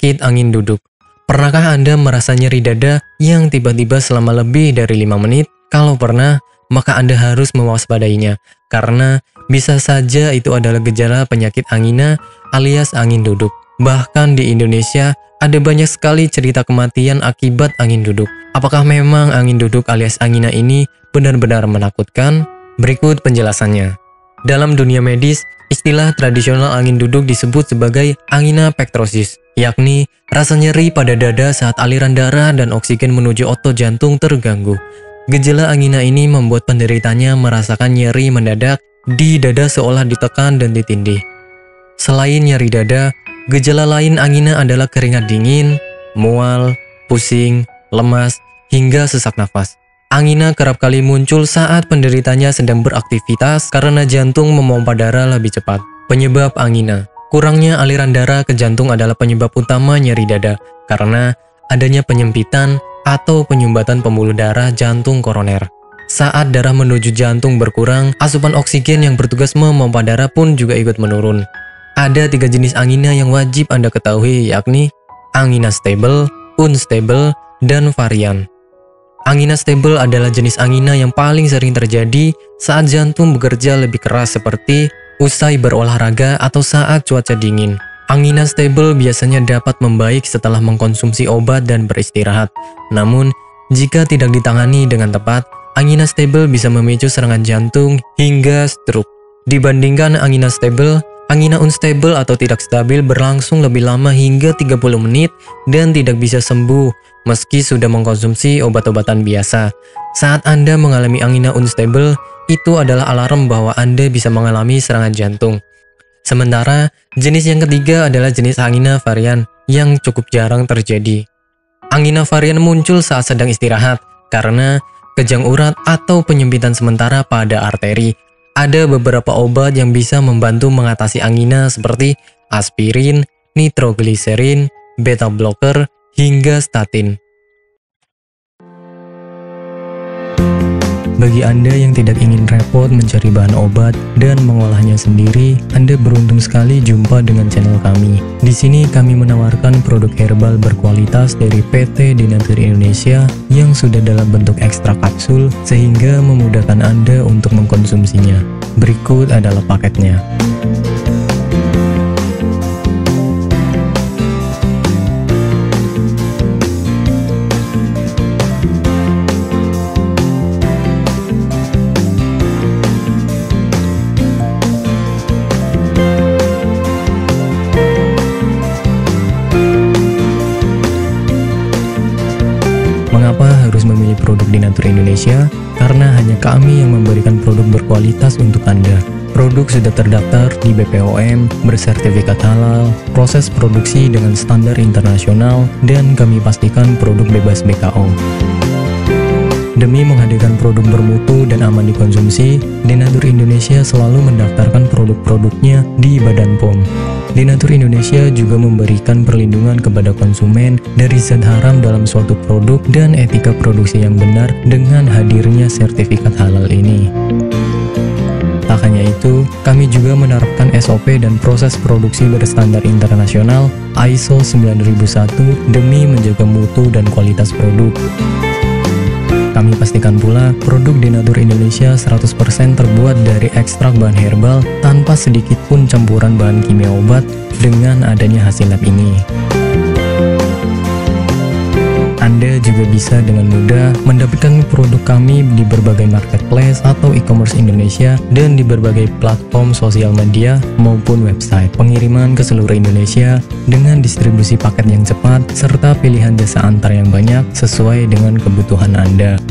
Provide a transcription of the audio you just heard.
Penyakit angin duduk. Pernahkah Anda merasa nyeri dada yang tiba-tiba selama lebih dari 5 menit? Kalau pernah, maka Anda harus mewaspadainya, karena bisa saja itu adalah gejala penyakit angina alias angin duduk. Bahkan di Indonesia, ada banyak sekali cerita kematian akibat angin duduk. Apakah memang angin duduk alias angina ini benar-benar menakutkan? Berikut penjelasannya. Dalam dunia medis, istilah tradisional angin duduk disebut sebagai angina pectoris, yakni rasa nyeri pada dada saat aliran darah dan oksigen menuju otot jantung terganggu. Gejala angina ini membuat penderitanya merasakan nyeri mendadak di dada seolah ditekan dan ditindih. Selain nyeri dada, gejala lain angina adalah keringat dingin, mual, pusing, lemas, hingga sesak nafas. Angina kerap kali muncul saat penderitanya sedang beraktivitas karena jantung memompa darah lebih cepat. Penyebab angina. Kurangnya aliran darah ke jantung adalah penyebab utama nyeri dada karena adanya penyempitan atau penyumbatan pembuluh darah jantung koroner. Saat darah menuju jantung berkurang, asupan oksigen yang bertugas memompa darah pun juga ikut menurun. Ada 3 jenis angina yang wajib Anda ketahui, yakni angina stable, unstable, dan varian. Angina stable adalah jenis angina yang paling sering terjadi saat jantung bekerja lebih keras seperti usai berolahraga atau saat cuaca dingin. Angina stable biasanya dapat membaik setelah mengkonsumsi obat dan beristirahat. Namun, jika tidak ditangani dengan tepat, angina stable bisa memicu serangan jantung hingga stroke. Dibandingkan angina stable, angina unstable atau tidak stabil berlangsung lebih lama hingga 30 menit dan tidak bisa sembuh meski sudah mengkonsumsi obat-obatan biasa. Saat Anda mengalami angina unstable, itu adalah alarm bahwa Anda bisa mengalami serangan jantung. Sementara, jenis yang ketiga adalah jenis angina varian yang cukup jarang terjadi. Angina varian muncul saat sedang istirahat karena kejang urat atau penyempitan sementara pada arteri. Ada beberapa obat yang bisa membantu mengatasi angina seperti aspirin, nitrogliserin, beta blocker, hingga statin. Bagi Anda yang tidak ingin repot mencari bahan obat dan mengolahnya sendiri, Anda beruntung sekali jumpa dengan channel kami. Di sini kami menawarkan produk herbal berkualitas dari PT Denatur Indonesia yang sudah dalam bentuk ekstrak kapsul sehingga memudahkan Anda untuk mengkonsumsinya. Berikut adalah paketnya. Mengapa harus memilih produk Denatur Indonesia? Karena hanya kami yang memberikan produk berkualitas untuk Anda. Produk sudah terdaftar di BPOM, bersertifikat halal, proses produksi dengan standar internasional, dan kami pastikan produk bebas BKO. Demi menghadirkan produk bermutu dan aman dikonsumsi, Denatur Indonesia selalu mendaftarkan produk-produknya di Badan POM. Denatur Indonesia juga memberikan perlindungan kepada konsumen dari zat haram dalam suatu produk dan etika produksi yang benar dengan hadirnya sertifikat halal ini. Tak hanya itu, kami juga menerapkan SOP dan proses produksi berstandar internasional ISO 9001 demi menjaga mutu dan kualitas produk. Kami pastikan pula produk Denatur Indonesia 100% terbuat dari ekstrak bahan herbal tanpa sedikit pun campuran bahan kimia obat dengan adanya hasil lab ini. Anda juga bisa dengan mudah mendapatkan produk kami di berbagai marketplace atau e-commerce Indonesia dan di berbagai platform sosial media maupun website. Pengiriman ke seluruh Indonesia dengan distribusi paket yang cepat serta pilihan jasa antar yang banyak sesuai dengan kebutuhan Anda.